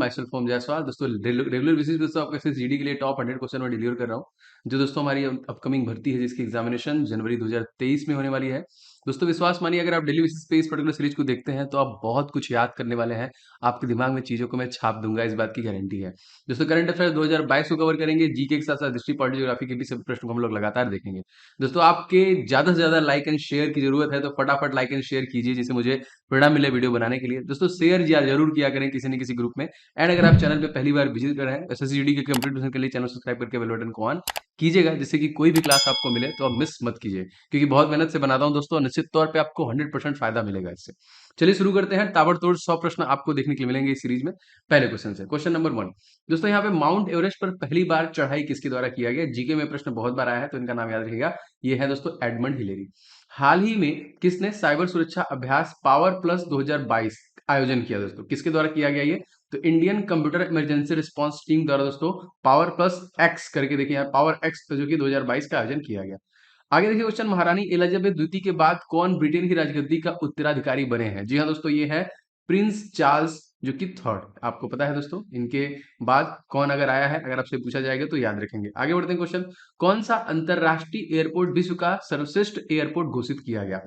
My self ओम जायसवाल। दोस्तों regular basis पे दोस्तों आपको एसएसजीडी के लिए टॉप 100 क्वेश्चन मैं डिलीवर कर रहा हूँ, जो दोस्तों हमारी अपकमिंग भर्ती है जिसकी एग्जामिनेशन जनवरी 2023 में होने वाली है। दोस्तों विश्वास मानिए, अगर आप डेली बेसिस पे इस पर्टिकुलर सीरीज को देखते हैं तो आप बहुत कुछ याद करने वाले हैं। आपके दिमाग में चीजों को मैं छाप दूंगा, इस बात की गारंटी है। दोस्तों करंट अफेयर्स 2022 को कवर करेंगे, जीके के साथ साथ हिस्ट्री पॉलिटी ज्योग्राफी के भी सभी प्रश्नों को हम लोग लगातार देखेंगे। दोस्तों आपके ज्यादा से ज्यादा लाइक एंड शेयर की जरूरत है, तो फटाफट लाइक एंड शेयर कीजिए जिससे मुझे प्रेरणा मिले वीडियो बनाने के लिए। दोस्तों शेयर जरूर किया करें किसी न किसी ग्रुप में। एंड अगर आप चैनल पे पहली बार विजिट कर रहे हैं एसएससीडी के कंप्लीट के लिए, चैनल सब्सक्राइब करके बेल बटन को ऑन कीजिएगा, जिससे कि कोई भी क्लास आपको मिले तो आप मिस मत कीजिए, क्योंकि बहुत मेहनत से बनाता हूं दोस्तों, निश्चित तौर पे आपको 100% फायदा मिलेगा इससे। चलिए शुरू करते हैं। ताबड़तोड़ 100 प्रश्न आपको देखने के लिए मिलेंगे इस सीरीज में। पहले क्वेश्चन से, क्वेश्चन नंबर 1। दोस्तों यहाँ पे माउंट एवरेस्ट पर पहली बार चढ़ाई किसके द्वारा किया गया? जीके में प्रश्न बहुत बार आया है, तो इनका नाम याद रखिएगा। ये है दोस्तों एडमंड हिलेरी। हाल ही में किसने साइबर सुरक्षा अभ्यास पावर प्लस 2022 आयोजन किया? दोस्तों किसके द्वारा किया गया ये? तो Indian computer emergency response team द्वारा दोस्तों पावर प्लस एक्स करके देखिए यहाँ पावर एक्स, जो कि 2022 का आयोजन किया गया। आगे देखिए क्वेश्चन, महारानी एलिजाबेथ द्वितीय के बाद कौन ब्रिटेन की राजगद्दी का उत्तराधिकारी बने हैं? जी हाँ दोस्तों, ये है प्रिंस चार्ल्स, जो कि थर्ड। आपको पता है दोस्तों इनके बाद कौन अगर आया है, अगर आपसे पूछा जाएगा तो याद रखेंगे। आगे बढ़ते हैं क्वेश्चन, कौन सा अंतरराष्ट्रीय एयरपोर्ट विश्व का सर्वश्रेष्ठ एयरपोर्ट घोषित किया गया?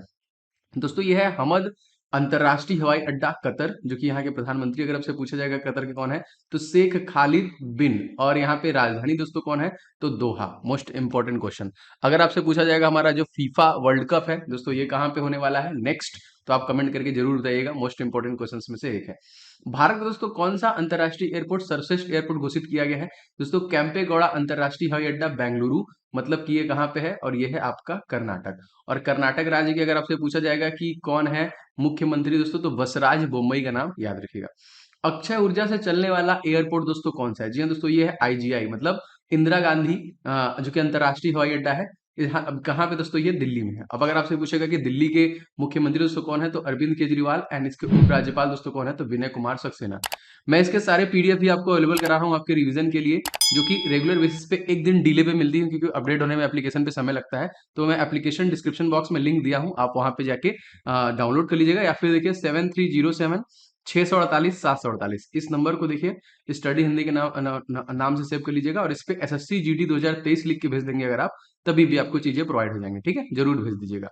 दोस्तों ये है हमद अंतरराष्ट्रीय हवाई अड्डा कतर, जो कि यहाँ के प्रधानमंत्री अगर आपसे पूछा जाएगा कतर के कौन है, तो शेख खालिद बिन। और यहाँ पे राजधानी दोस्तों कौन है? तो दोहा। Most important question. अगर आपसे पूछा जाएगा हमारा जो फीफा वर्ल्ड कप है दोस्तों, ये कहाँ पे होने वाला है नेक्स्ट, तो आप कमेंट करके जरूर बताइएगा। मोस्ट इंपॉर्टेंट क्वेश्चन में से एक है। भारत में दोस्तों कौन सा अंतरराष्ट्रीय एयरपोर्ट सर्वश्रेष्ठ एयरपोर्ट घोषित किया गया है? दोस्तों कैंपेगौड़ा अंतरराष्ट्रीय हवाई अड्डा बेंगलुरु, मतलब कि ये कहाँ पे है, और ये है आपका कर्नाटक। और कर्नाटक राज्य की अगर आपसे पूछा जाएगा कि कौन है मुख्यमंत्री दोस्तों, तो बसराज बोम्मई का नाम याद रखिएगा। अक्षय ऊर्जा से चलने वाला एयरपोर्ट दोस्तों कौन सा है? जी हाँ दोस्तों, ये है आईजीआई, मतलब इंदिरा गांधी जो कि अंतरराष्ट्रीय हवाई अड्डा है। अब कहाँ पे दोस्तों? ये दिल्ली में है। अब अगर आपसे पूछेगा कि दिल्ली के मुख्यमंत्री दोस्तों कौन है, तो अरविंद केजरीवाल। एंड इसके उपराज्यपाल दोस्तों कौन है, तो विनय कुमार सक्सेना। मैं इसके सारे पीडीएफ भी आपको अवेलेबल करा रहा हूँ आपके रिवीजन के लिए, जो कि रेगुलर बेसिस पे एक दिन डिले पे मिलती है, क्योंकि अपडेट होने में एप्लीकेशन पे समय लगता है। तो मैं एप्लीकेशन डिस्क्रिप्शन बॉक्स में लिंक दिया हूँ, आप वहां पे जाके डाउनलोड कर लीजिएगा, या फिर देखिए 7307 648 748 इस नंबर को देखिए स्टडी हिंदी के नाम से सेव कर लीजिएगा, और इस पे एसएससी जीडी 2023 लिख के भेज देंगे अगर आप, तभी भी आपको चीजें प्रोवाइड हो जाएंगी। ठीक है, जरूर भेज दीजिएगा।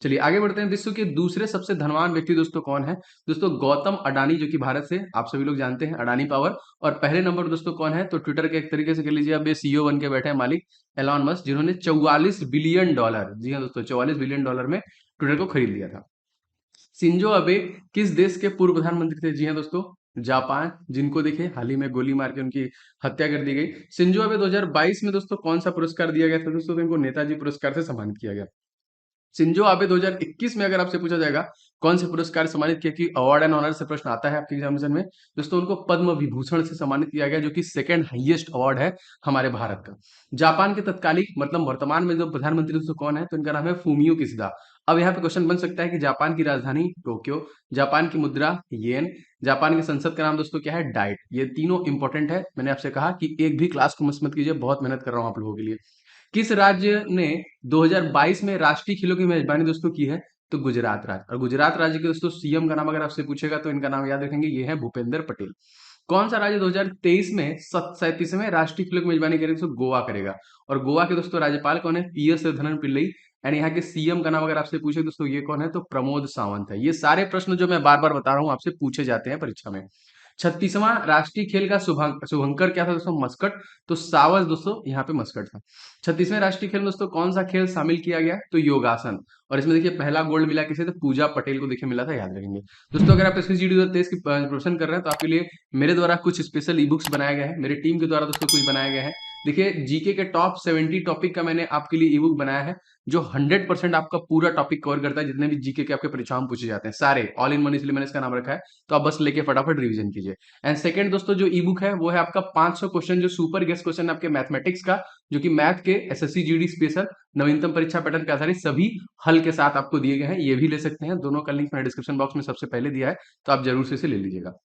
चलिए आगे बढ़ते हैं। विश्व के दूसरे सबसे धनवान व्यक्ति दोस्तों कौन है? दोस्तों गौतम अडानी, जो कि भारत से आप सभी लोग जानते हैं, अडानी पावर। और पहले नंबर दोस्तों कौन है? तो ट्विटर के एक तरीके से कह लीजिए अब ये सीईओ बन के बैठे हैं मालिक, एलॉन मस्क, जिन्होंने $44 बिलियन, जी हाँ दोस्तों $44 बिलियन में ट्विटर को खरीद लिया था। शिंजो अबे किस देश के पूर्व प्रधानमंत्री थे? जी हाँ दोस्तों, जापान, जिनको देखिए हाल ही में गोली मार के उनकी हत्या कर दी गई। शिंजो अबे 2022 में दोस्तों कौन सा पुरस्कार दिया गया था? दोस्तों तो इनको नेताजी पुरस्कार से सम्मानित किया गया। शिंजो आबे 2021 में अगर आपसे पूछा जाएगा कौन से पुरस्कार से सम्मानित किया, कि अवार्ड एंड ऑनर से प्रश्न आता है आपके एग्जामिनेशन में, दोस्तों उनको पद्म विभूषण से सम्मानित किया गया, जो कि सेकंड हाईएस्ट अवार्ड है हमारे भारत का। जापान के तत्कालीन मतलब वर्तमान में जो प्रधानमंत्री दोस्तों कौन है, तो इनका नाम है फूमियो किशिदा। अब यहाँ पे क्वेश्चन बन सकता है कि जापान की राजधानी टोक्यो, जापान की मुद्रा येन, जापान की संसद का नाम दोस्तों क्या है? डाइट। ये तीनों इंपॉर्टेंट है। मैंने आपसे कहा कि एक भी क्लास को मिस मत कीजिए, बहुत मेहनत कर रहा हूँ आप लोगों के लिए। किस राज्य ने 2022 में राष्ट्रीय खेलों की मेजबानी दोस्तों की है? तो गुजरात राज्य। और गुजरात राज्य के दोस्तों सीएम का नाम अगर आपसे पूछेगा तो इनका नाम याद रखेंगे, ये है भूपेंद्र पटेल। कौन सा राज्य 2023 में 37वें राष्ट्रीय खेलों की मेजबानी करेगा? तो गोवा करेगा। और गोवा के दोस्तों राज्यपाल कौन है? पीएस श्रीधरन पिल्लई। एंड यहाँ के सीएम का नाम अगर आपसे पूछे दोस्तों, ये कौन है? तो प्रमोद सावंत है। ये सारे प्रश्न जो मैं बार बार बता रहा हूँ आपसे पूछे जाते हैं परीक्षा में। 36वां राष्ट्रीय खेल का शुभंकर क्या था दोस्तों? मस्कट। तो सावज दोस्तों यहाँ पे मस्कट था। 36वें राष्ट्रीय खेल में दोस्तों कौन सा खेल शामिल किया गया? तो योगासन। और इसमें देखिए पहला गोल्ड मिला किसे? तो पूजा पटेल को देखिए मिला था, याद रखेंगे। दोस्तों अगर आप इसकी जीडी 2023 की प्रिपरेशन कर रहे हैं तो आपके लिए मेरे द्वारा कुछ स्पेशल ई बुक्स बनाए गए हैं, मेरी टीम के द्वारा दोस्तों कुछ बनाया गया है। देखिए जीके के टॉप 70 टॉपिक का मैंने आपके लिए ई बुक बनाया है, जो 100% आपका पूरा टॉपिक कवर करता है, जितने भी जीके के आपके परीक्षाओं में पूछे जाते हैं सारे, ऑल इन वन, इसलिए मैंने इसका नाम रखा है। तो आप बस लेके फटाफट रिवीजन कीजिए। एंड सेकंड दोस्तों जो ई बुक है वो है आपका 500 क्वेश्चन, जो सुपर गेस्ट क्वेश्चन है आपके मैथमेटिक्स का, जो कि मैथ के एसएससी जीडी स्पेशल नवीनतम परीक्षा पैटर्न पे आधारित सभी हल के साथ आपको दिए गए हैं। ये भी ले सकते हैं, दोनों का लिंक मैंने डिस्क्रिप्शन बॉक्स में सबसे पहले दिया है, तो आप जरूर से इसे ले लीजिएगा।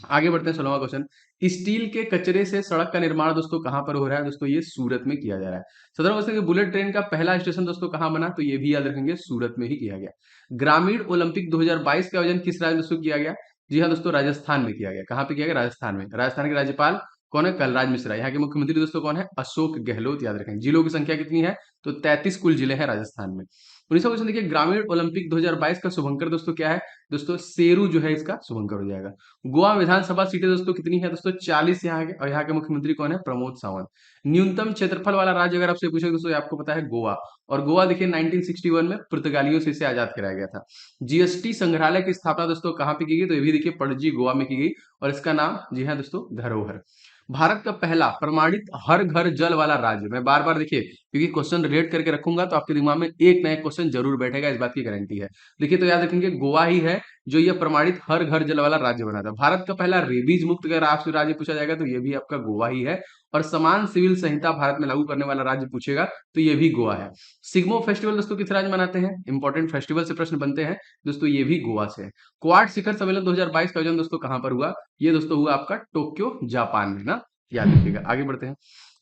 आगे बढ़ते हैं 16वां क्वेश्चन, स्टील के कचरे से सड़क का निर्माण दोस्तों कहां पर हो रहा है? दोस्तों ये सूरत में किया जा रहा है। 17वां क्वेश्चन, बुलेट ट्रेन का पहला स्टेशन दोस्तों कहां बना? तो ये भी याद रखेंगे, सूरत में ही किया गया। ग्रामीण ओलंपिक 2022 का आयोजन किस राज्य में दोस्तों किया गया? जी हाँ दोस्तों, राजस्थान में किया गया। कहाँ पे किया गया? राजस्थान में। राजस्थान के राज्यपाल कौन है? कलराज मिश्रा। यहाँ के मुख्यमंत्री दोस्तों कौन है? अशोक गहलोत, याद रखें। जिलों की संख्या कितनी है? तो 33 कुल जिले हैं राजस्थान में। 19 क्वेश्चन देखिए, ग्रामीण ओलंपिक 2022 का शुभंकर दोस्तों क्या है? दोस्तों शेरू जो है इसका शुभंकर हो जाएगा। गोवा विधानसभा सीटें दोस्तों कितनी है? दोस्तों 40 यहाँ के, और यहाँ के मुख्यमंत्री कौन है? प्रमोद सावंत। न्यूनतम क्षेत्रफल वाला राज्य अगर आपसे पूछे दोस्तों, ये आपको पता है गोवा। और गोवा देखिए 1961 में पुर्तगालियों से इसे आजाद कराया गया था। जीएसटी संग्रहालय की स्थापना दोस्तों कहाँ पे की गई? तो ये भी देखिए पणजी गोवा में की गई, और इसका नाम जी हाँ दोस्तों धरोहर। भारत का पहला प्रमाणित हर घर जल वाला राज्य, मैं बार बार देखिए क्योंकि क्वेश्चन रिलेट करके रखूंगा तो आपके दिमाग में एक नया क्वेश्चन जरूर बैठेगा, इस बात की गारंटी है। देखिए तो याद रखेंगे गोवा ही है जो ये प्रमाणित हर घर जल वाला राज्य बना था। भारत का पहला रेबीज मुक्त अगर आपसे राज्य पूछा जाएगा तो ये भी आपका गोवा ही है। और समान सिविल संहिता भारत में लागू करने वाला राज्य पूछेगा तो ये भी गोवा है। सिग्मो फेस्टिवल दोस्तों किस राज्य मनाते हैं? इंपॉर्टेंट फेस्टिवल से प्रश्न बनते हैं दोस्तों, ये भी गोवा से है। क्वाड शिखर सम्मेलन 2022 का आयोजन दोस्तों कहां पर हुआ? ये दोस्तों हुआ आपका टोक्यो जापान में ना, याद रखिएगा। आगे बढ़ते हैं।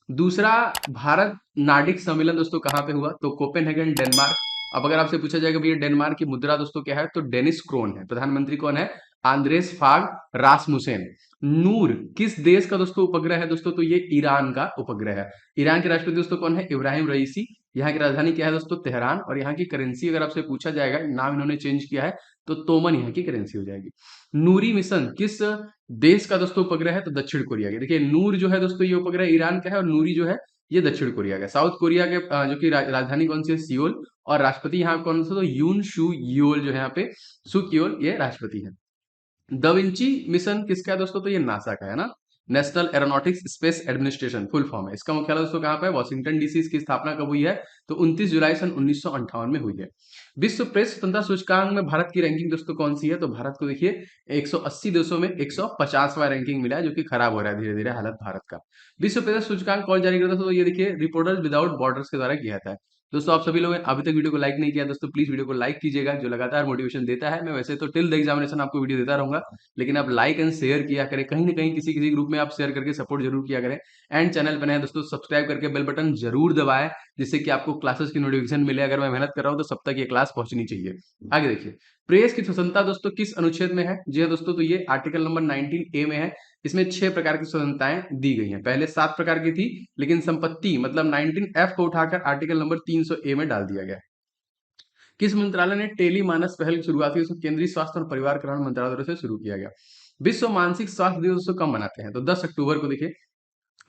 दूसरा भारत नार्डिक सम्मेलन दोस्तों कहां पे हुआ? तो कोपेनहेगन डेनमार्क। अब अगर आपसे पूछा जाएगा भैया डेनमार्क की मुद्रा दोस्तों क्या है? तो डेनिस क्रोन है। प्रधानमंत्री कौन है? आंद्रेस फाग रासमुसेन। नूर किस देश का दोस्तों उपग्रह है दोस्तों? तो ये ईरान का उपग्रह है। ईरान के राष्ट्रपति दोस्तों कौन है? इब्राहिम रईसी। यहाँ की राजधानी क्या है दोस्तों? तेहरान। और यहाँ की करेंसी अगर आपसे पूछा जाएगा, नाम इन्होंने चेंज किया है, तो तोमन यहाँ की करेंसी हो जाएगी। नूरी मिशन किस देश का दोस्तों उपग्रह है? तो दक्षिण कोरिया के। देखिए नूर जो है दोस्तों ये उपग्रह ईरान का है, और नूरी जो है ये दक्षिण कोरिया का। साउथ कोरिया के जो कि राजधानी कौन सी है? सियोल। और राष्ट्रपति यहाँ कौन सा? तो यून शू योल जो है यहाँ पे, सुक्योल ये राष्ट्रपति है। द विंची मिशन किसका है दोस्तों? तो ये नासा का है ना, national aeronautics space administration full form है। इसका मुख्यालय दोस्तों कहाँ पे है? Washington DC. इसकी स्थापना कब हुई है? तो 29 जुलाई सन 1958 में हुई है। विश्व प्रेस स्वतंत्रता सूचकांक में भारत की रैंकिंग दोस्तों कौन सी है? तो भारत को देखिए 180 देशों में 150वां रैंकिंग मिला है, जो कि खराब हो रहा है धीरे धीरे हालत भारत का। विश्व प्रेस सूचकांक कौन जारी करता था? तो ये देखिए रिपोर्टर्स विदाउट बॉर्डर्स के द्वारा किया था। दोस्तों आप सभी लोग अभी तक वीडियो को लाइक नहीं किया दोस्तों, प्लीज वीडियो को लाइक कीजिएगा, जो लगातार मोटिवेशन देता है। मैं वैसे तो टिल द एग्जामिनेशन आपको वीडियो देता रहूंगा, लेकिन आप लाइक एंड शेयर किया करें, कहीं ना कहीं किसी किसी ग्रुप में आप शेयर करके सपोर्ट जरूर किया करें। एंड चैनल पर नए दोस्तों सब्सक्राइब करके बेल बटन जरूर दबाएं, जिससे कि आपको क्लासेस की नोटिफिकेशन मिले। अगर मैं मेहनत कर रहा हूं तो सब तक ये क्लास पहुंचनी चाहिए। आगे देखिए, प्रेस की स्वतंत्रता दोस्तों किस अनुच्छेद में है? जी हाँ दोस्तों, तो ये आर्टिकल नंबर 19A में है। इसमें 6 प्रकार की स्वतंत्रताएं दी गई हैं। पहले 7 प्रकार की थी, लेकिन संपत्ति मतलब 19F को उठाकर आर्टिकल नंबर 300A में डाल दिया गया। किस मंत्रालय ने टेली मानस पहल की शुरुआत की? उसको केंद्रीय स्वास्थ्य और परिवार कल्याण मंत्रालय द्वारा से शुरू किया गया। विश्व मानसिक स्वास्थ्य दिवस कब मनाते हैं? तो 10 अक्टूबर को देखिए।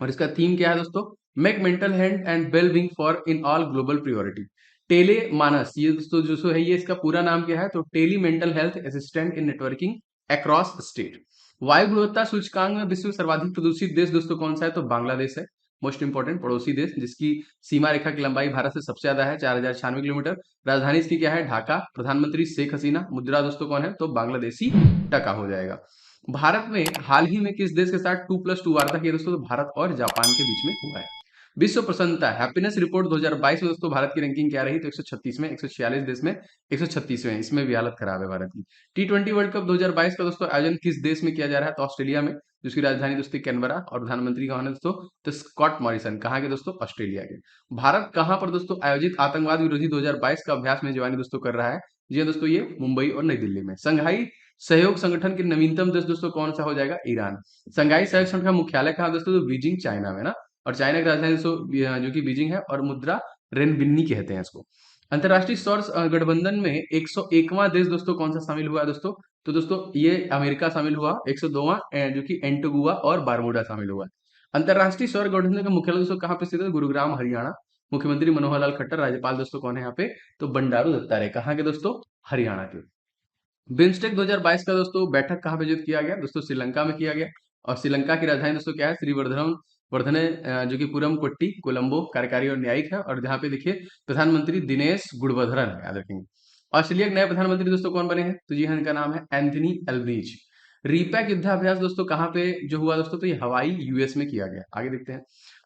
और इसका थीम क्या है दोस्तों? Make mental health and well being for in all global priority. Tele Manas ये दोस्तों जो है, ये इसका पूरा नाम क्या है? तो tele mental health assistant in networking across state. वायु गुणवत्ता सूचकांक में विश्व में सर्वाधिक प्रदूषित देश दोस्तों कौन सा है? तो बांग्लादेश है। मोस्ट इंपॉर्टेंट पड़ोसी देश, जिसकी सीमा रेखा की लंबाई भारत से सबसे ज्यादा है, 4096 किलोमीटर। राजधानी इसकी क्या है? ढाका। प्रधानमंत्री शेख हसीना। मुद्रा दोस्तों कौन है? तो बांग्लादेशी टका हो जाएगा। भारत में हाल ही में किस देश के साथ 2+2 वार्ता की दोस्तों? तो भारत और जापान के बीच में हुआ है। विश्व प्रसन्नता हैप्पीनेस रिपोर्ट 2022 में दोस्तों भारत की रैंकिंग क्या रही? तो 136 में, 146 देश में 136वें। इसमें भी हालत खराब है भारत की। T20 वर्ल्ड कप 2022 का दोस्तों आयोजन किस देश में किया जा रहा है? तो ऑस्ट्रेलिया में, जिसकी राजधानी दोस्तों कैनबरा। और प्रधानमंत्री कौन है दोस्तों? तो स्कॉट मॉरिसन। कहाँ के दोस्तों? ऑस्ट्रेलिया के। भारत कहाँ पर दोस्तों आयोजित आतंकवाद विरोधी 2022 का अभ्यास मेजबानी दोस्तों कर रहा है? जी हाँ दोस्तों, ये मुंबई और नई दिल्ली में। संघाई सहयोग संगठन के नवीनतम देश दोस्तों कौन सा हो जाएगा? ईरान। संघाई सहयोग संगठन का मुख्यालय कहाँ दोस्तों? तो बीजिंग चाइना में ना। और चाइना की राजधानी दोस्तों जो कि बीजिंग है, और मुद्रा रेनबिन्नी कहते हैं इसको। अंतरराष्ट्रीय सौर गठबंधन में 101वां देश दोस्तों कौन सा शामिल हुआ है दोस्तों? तो दोस्तों ये अमेरिका शामिल हुआ। 102वां जो कि एंटीगुआ और बारमूडा शामिल हुआ। अंतरराष्ट्रीय सौर गठबंधन का मुख्यालय दोस्तों कहाँ पे स्थित है? गुरुग्राम हरियाणा। मुख्यमंत्री मनोहर लाल खट्टर। राज्यपाल दोस्तों कौन है यहाँ पे? तो बंडारू दत्तात्रेय। कहाँ के दोस्तों? हरियाणा के। बिम्स्टेक 2022 का दोस्तों बैठक कहाँ पे आयोजित किया गया? दोस्तों श्रीलंका में किया गया। और श्रीलंका की राजधानी दोस्तों क्या है? श्रीवर्धनम वर्धने जो कि पुरम कोट्टी कोलंबो कार्यकारी और न्यायिक है। और जहाँ पे देखिए प्रधानमंत्री दिनेश गुणवर्धन है, याद रखेंगे। ऑस्ट्रेलिया के नए प्रधानमंत्री दोस्तों कौन बने हैं? तो जी हाँ, इनका नाम है एंथनी एल्बनीज। रीपैक युद्धाभ्यास दोस्तों कहाँ पे जो हुआ दोस्तों? तो ये हवाई यूएस में किया गया। आगे देखते हैं।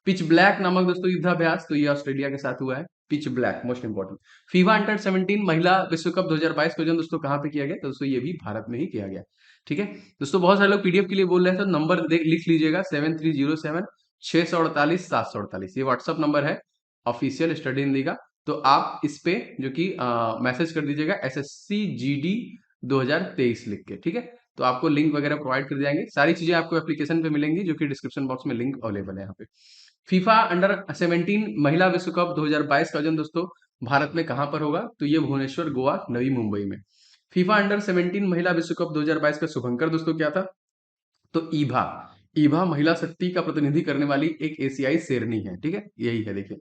पिच ब्लैक नामक दोस्तों युद्धाभ्यास, तो ये ऑस्ट्रेलिया के साथ हुआ है। Pitch black most important. FIFA under 17 महिला विश्व कप 2022 का आयोजन दोस्तों कहाँ पे किया गया? तो दोस्तों ये भी भारत में ही किया गया। ठीक है दोस्तों, बहुत सारे लोग पीडीएफ के लिए बोल रहे हैं, तो नंबर लिख लीजिएगा 7307 648 748। ये व्हाट्सअप नंबर है ऑफिशियल स्टडी हिंदी का। तो आप इस पे जो कि मैसेज कर दीजिएगा SSC GD 2023 लिख के। ठीक है, तो आपको लिंक वगैरह प्रोवाइड कर जाएंगे। सारी चीजें आपको एप्लीकेशन पे मिलेंगी, जो कि डिस्क्रिप्शन बॉक्स में लिंक अवेलेबल है यहाँ पे। फीफा अंडर 17 महिला विश्व कप 2022 का आयोजन दोस्तों भारत में कहाँ पर होगा? तो ये भुवनेश्वर, गोवा, नवी मुंबई में। फीफा अंडर 17 महिला विश्व कप 2022 का शुभंकर दोस्तों क्या था? तो ईभा। ईभा महिला शक्ति का प्रतिनिधि करने वाली एक एशियाई शेरनी है, ठीक है, यही है। देखिए,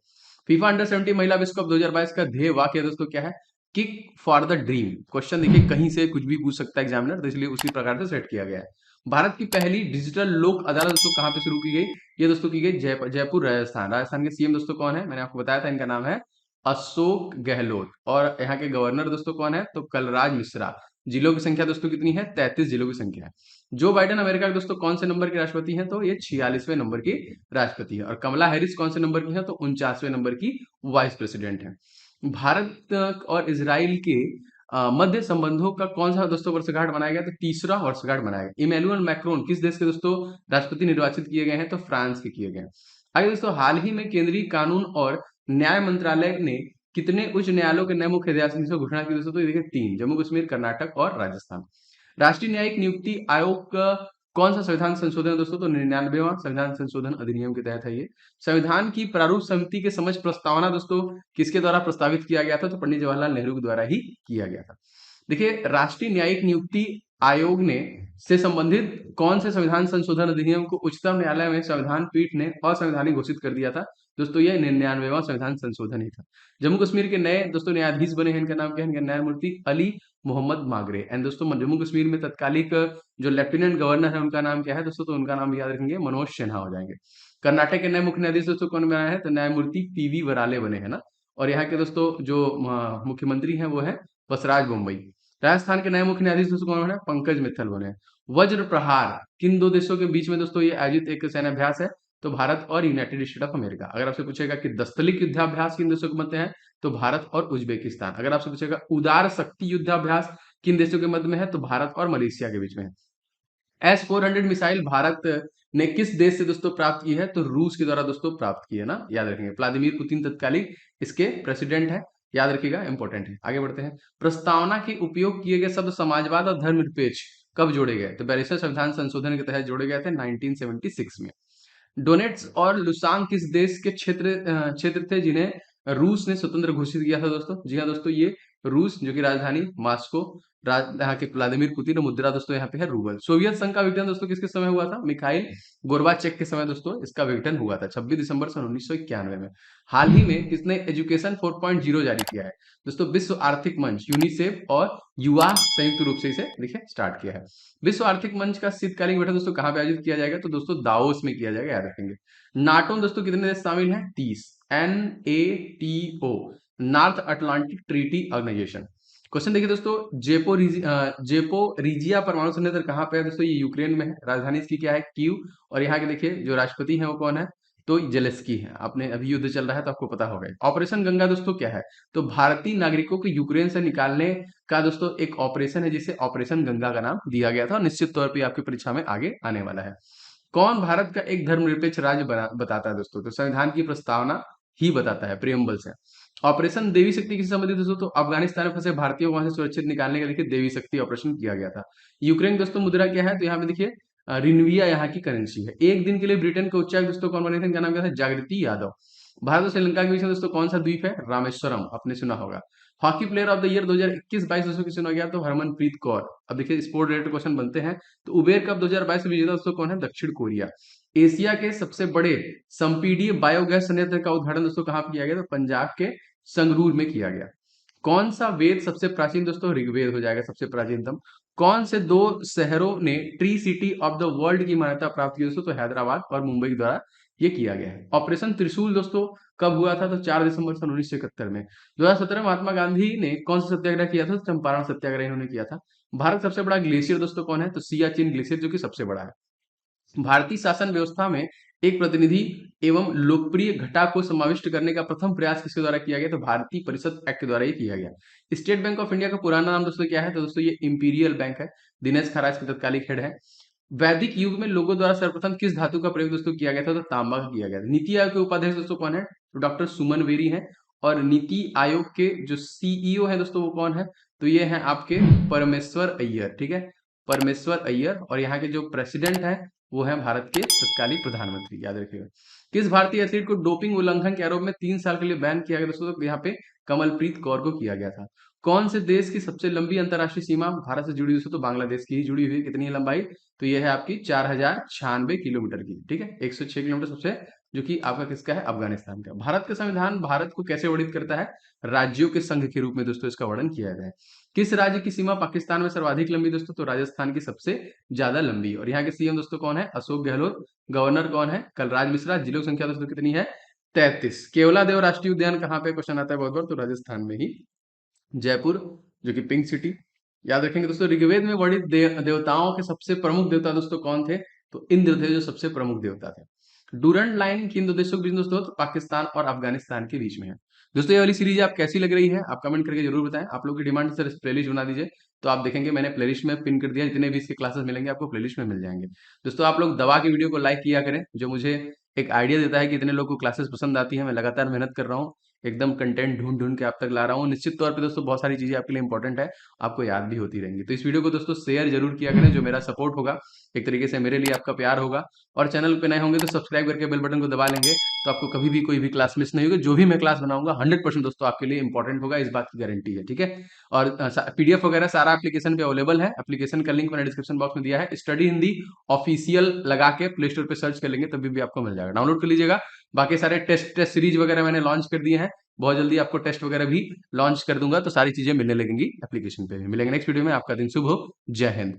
फीफा अंडर 17 महिला विश्व कप 2022 का ध्येय वाक्य दोस्तों क्या है? Kick for the dream. Question देखिए, कहीं से कुछ भी पूछ सकता है एग्जामिनर, तो इसलिए उसी प्रकार से सेट किया गया है। भारत की पहली डिजिटल लोक अदालत दोस्तों कहाँ पे शुरू की गई? ये दोस्तों की गई जयपुर, राजस्थान। राजस्थान के सीएम दोस्तों कौन है? मैंने आपको बताया था, इनका नाम है अशोक गहलोत। और यहाँ के गवर्नर दोस्तों कौन है? तो कलराज मिश्रा। जिलों की संख्या दोस्तों कितनी है? 33 जिलों की संख्या है। जो बाइडेन अमेरिका के दोस्तों कौन से नंबर के राष्ट्रपति हैं? तो ये 46वें नंबर की राष्ट्रपति है। और कमला हैरिस कौन से नंबर की है? तो 49वें नंबर की वाइस प्रेसिडेंट है। भारत और इसराइल के मध्य संबंधों का कौन सा दोस्तों वर्षगांठ मनाया गया? तो तीसरा वर्षगांठ मनाया गया। इमैनुअल मैक्रोन किस देश के दोस्तों राष्ट्रपति निर्वाचित किए गए हैं? तो फ्रांस के किए गए हैं। आगे दोस्तों, हाल ही में केंद्रीय कानून और न्याय मंत्रालय ने कितने उच्च न्यायालयों के नए मुख्य न्यायाधीशों की घोषणा की दोस्तों? तो ये देखिए 3, जम्मू कश्मीर, कर्नाटक और राजस्थान। राष्ट्रीय न्यायिक नियुक्ति आयोग का कौन सा संविधान संशोधन है दोस्तों? तो 99वां संविधान संशोधन अधिनियम के तहत है ये। संविधान की प्रारूप समिति के समक्ष प्रस्तावना दोस्तों किसके द्वारा प्रस्तावित किया गया था? तो पंडित जवाहरलाल नेहरू के द्वारा ही किया गया था। देखिए, राष्ट्रीय न्यायिक नियुक्ति आयोग ने से संबंधित कौन से संविधान संशोधन अधिनियम को उच्चतम न्यायालय में संविधान पीठ ने असंवैधानिक घोषित कर दिया था? दोस्तों ये 99वां संविधान संशोधन ही था। जम्मू कश्मीर के नए दोस्तों न्यायाधीश बने हैं, इनका नाम क्या है? इनका न्यायमूर्ति अली मोहम्मद मागरे। एंड दोस्तों जम्मू कश्मीर में तत्कालिक जो लेफ्टिनेंट गवर्नर है उनका नाम क्या है दोस्तों? तो उनका नाम याद रखेंगे, मनोज सिन्हा हो जाएंगे। कर्नाटक के नए मुख्य न्यायाधीश दोस्तों कौन बना है? तो न्यायमूर्ति पीवी वराले बने हैं ना। और यहाँ के दोस्तों जो मुख्यमंत्री हैं वो है बसराज बोम्मई। राजस्थान के नए मुख्य न्यायाधीश दोस्तों कौन बने? पंकज मित्तल बने हैं। वज्र प्रहार किन दो देशों के बीच में दोस्तों ये आयोजित एक सैन्याभ्यास है? तो भारत और यूनाइटेड स्टेट ऑफ अमेरिका। अगर आपसे पूछेगा कि दस्तलिक युद्धाभ्यास किन देशों के मध्य है? तो भारत और उज्बेकिस्तान। अगर आपसे पूछेगा उदार शक्ति युद्धाभ्यास किन देशों के मध्य में है? तो भारत और मलेशिया के बीच में है। S-400 मिसाइल भारत ने किस देश से दोस्तों प्राप्त की है? तो रूस के द्वारा दोस्तों प्राप्त की है ना, याद रखेंगे। व्लादिमीर पुतिन तत्कालिक इसके प्रेसिडेंट है, याद रखिएगा, इंपॉर्टेंट है। आगे बढ़ते हैं। प्रस्तावना के उपयोग किए गए शब्द समाजवाद और धर्मनिरपेक्ष कब जोड़े गए? तो 42वें संविधान संशोधन के तहत जोड़े गए थे 1976 में। डोनेट्स और लुसांग किस देश के क्षेत्र थे जिन्हें रूस ने स्वतंत्र घोषित किया था दोस्तों? जी हाँ दोस्तों, ये रूस, जो कि राजधानी मास्को, यहाँ के व्लादिमीर पुतिन, और मुद्रा दोस्तों यहाँ पे है रूबल। सोवियत संघ का विघटन दोस्तों किसके समय हुआ था? मिखाइल गोर्बाचेक के समय दोस्तों इसका विघटन हुआ था 26 दिसंबर सन 1991 में। हाल ही में किसने एजुकेशन 4.0 जारी किया है? दोस्तों विश्व आर्थिक मंच, यूनिसेफ और युवा संयुक्त रूप से इसे देखिए स्टार्ट किया है। विश्व आर्थिक मंच का शीतकालीन बैठक दोस्तों कहाँ पे आयोजित किया जाएगा? तो दोस्तों दाओस में किया जाएगा, याद रखेंगे। नाटो में दोस्तों कितने देश शामिल हैं? 30। NATO, North Atlantic Treaty Organisation. Question देखिए दोस्तों, जेपोरिजिया परमाणु संयंत्र कहाँ पे है दोस्तों? ये यूक्रेन में है। राजधानी इसकी क्या है? कीव। और यहाँ के देखिए जो राष्ट्रपति हैं वो कौन है? तो जेलेस्की है। आपने अभी युद्ध चल रहा है तो आपको पता होगा। ऑपरेशन गंगा दोस्तों क्या है? तो भारतीय नागरिकों को यूक्रेन से निकालने का दोस्तों एक ऑपरेशन है जिसे ऑपरेशन गंगा का नाम दिया गया था, और निश्चित तौर पर आपकी परीक्षा में आगे आने वाला है। कौन भारत का एक धर्मनिरपेक्ष राज्य बताता है दोस्तों? तो संविधान की प्रस्तावना ही बताता है, प्रियम्बल से। ऑपरेशन देवी शक्ति किससे संबंधित दोस्तों? तो अफगानिस्तान में फंसे भारतीयों को वहां से सुरक्षित निकालने का देखिए देवी शक्ति ऑपरेशन किया गया था। यूक्रेन दोस्तों मुद्रा क्या है? तो यहाँ पे देखिए रिन्विया यहाँ की करेंसी है। एक दिन के लिए ब्रिटेन के उच्चायुक्त दोस्तों कौन बने थे? इनका नाम क्या था? जागृति यादव। भारत और श्रीलंका के बीच में दोस्तों कौन सा द्वीप है? रामेश्वरम, आपने सुना होगा। Hockey player of the year 2021-22 दोस्तों किसे चुना गया? तो हरमनप्रीत कौर। अब देखिए स्पोर्ट रिलेटेड क्वेश्चन बनते हैं। तो उबेर कप 2022 में विजेता दोस्तों कौन है? दक्षिण कोरिया। एशिया के सबसे बड़े संपीडीय बायोगैस संयंत्र का उद्घाटन दोस्तों कहाँ पे किया गया? तो पंजाब के संगरूर में किया गया। कौन सा वेद सबसे प्राचीन दोस्तों? ऋग्वेद हो जाएगा सबसे प्राचीनतम। कौन से दो शहरों ने tree city of the world की मान्यता प्राप्त की दोस्तों? तो हैदराबाद और मुंबई के द्वारा ये किया गया है। ऑपरेशन त्रिशूल दोस्तों कब हुआ था? तो 4 दिसंबर सन 1971 में। 2017 महात्मा गांधी ने कौन सा सत्याग्रह किया था? तो चंपारण सत्याग्रह इन्होंने किया था। भारत सबसे बड़ा ग्लेशियर दोस्तों कौन है? तो सियाचिन ग्लेशियर, जो कि सबसे बड़ा है। भारतीय शासन व्यवस्था में एक प्रतिनिधि एवं लोकप्रिय घटा को समाविष्ट करने का प्रथम प्रयास किसके द्वारा किया गया? तो भारतीय परिषद एक्ट के द्वारा ही किया गया। स्टेट बैंक ऑफ इंडिया का पुराना नाम दोस्तों क्या है? तो दोस्तों ये इंपीरियल बैंक है। दिनेश खराज के तत्कालिक हेड है। वैदिक युग में लोगों द्वारा सर्वप्रथम किस धातु का प्रयोग दोस्तों किया गया था? तो तांबा का किया गया था। नीति आयोग के उपाध्यक्ष दोस्तों कौन है? तो डॉक्टर सुमन वेरी है। और नीति आयोग के जो CEO है दोस्तों वो कौन है? तो ये है आपके परमेश्वर अय्यर, ठीक है। परमेश्वर अय्यर, और यहाँ के जो प्रेसिडेंट है वो है भारत के तत्कालीन प्रधानमंत्री, याद रखिएगा। किस भारतीय एथलीट को डोपिंग उल्लंघन के आरोप में 3 साल के लिए बैन किया गया दोस्तों? तो यहाँ पे कमलप्रीत कौर को किया गया था। कौन से देश की सबसे लंबी अंतर्राष्ट्रीय सीमा भारत से जुड़ी हुई है? तो बांग्लादेश की ही जुड़ी हुई है। कितनी है लंबाई? तो ये है आपकी 4096 किलोमीटर की, ठीक है। 106 किलोमीटर सबसे, जो कि आपका किसका है? अफगानिस्तान का। भारत का संविधान भारत को कैसे वर्णित करता है? राज्यों के संघ के रूप में दोस्तों इसका वर्णन किया गया है। किस राज्य की सीमा पाकिस्तान में सर्वाधिक लंबी दोस्तों? तो राजस्थान की सबसे ज्यादा लंबी। और यहाँ के सीएम दोस्तों कौन है? अशोक गहलोत। गवर्नर कौन है? कलराज मिश्रा। जिलों की संख्या दोस्तों कितनी है? 33। केवलादेव राष्ट्रीय उद्यान कहाँ पे? क्वेश्चन आता है बहुत बार, तो राजस्थान में ही, जयपुर, जो कि पिंक सिटी। याद रखेंगे दोस्तों, ऋग्वेद में वर्णित देवताओं के सबसे प्रमुख देवता दोस्तों कौन थे? तो इंद्र थे जो सबसे प्रमुख देवता थे। डूरंड लाइन किन दो देशों के बीच दोस्तों? तो पाकिस्तान और अफगानिस्तान के बीच में है। दोस्तों ये वाली सीरीज आप कैसी लग रही है आप कमेंट करके जरूर बताएं। आप लोग की डिमांड सर प्लेलिस्ट बना दीजिए, तो आप देखेंगे मैंने प्लेलिस्ट में पिन कर दिया, जितने भी इसके क्लासेस मिलेंगे आपको प्लेलिस्ट में मिल जाएंगे। दोस्तों आप लोग दवा की वीडियो को लाइक किया करें, जो मुझे एक आइडिया देता है कि इतने लोग को क्लासेस पसंद आती है। मैं लगातार मेहनत कर रहा हूँ, एकदम कंटेंट ढूंढ ढूंढ के आप तक ला रहा हूँ। निश्चित तौर पे दोस्तों बहुत सारी चीजें आपके लिए इंपॉर्टेंट है, आपको याद भी होती रहेंगी। तो इस वीडियो को दोस्तों शेयर जरूर किया करें, जो मेरा सपोर्ट होगा, एक तरीके से मेरे लिए आपका प्यार होगा। और चैनल पे नए होंगे तो सब्सक्राइब करके बेल बटन को दबा लेंगे, तो आपको कभी भी कोई भी क्लास मिस नहीं होगी। जो भी मैं क्लास बनाऊंगा 100% दोस्तों आपके लिए इंपॉर्टेंट होगा, इस बात की गारंटी है, ठीक है। और पीडीएफ वगैरह सारा एप्लीकेशन पे अवेलेबल है। एप्लीकेशन का लिंक मैंने डिस्क्रिप्शन बॉक्स में दिया है। स्टडी हिंदी ऑफिशियल लगा के प्ले स्टोर पे सर्च कर लेंगे, तभी भी आपको मिल जाएगा, डाउनलोड कर लीजिएगा। बाकी सारे टेस्ट सीरीज वगैरह मैंने लॉन्च कर दिए हैं, बहुत जल्दी आपको टेस्ट वगैरह भी लॉन्च कर दूंगा, तो सारी चीजें मिलने लगेंगी एप्लीकेशन पे भी। मिलेंगे नेक्स्ट वीडियो में। आपका दिन शुभ हो। जय हिंद।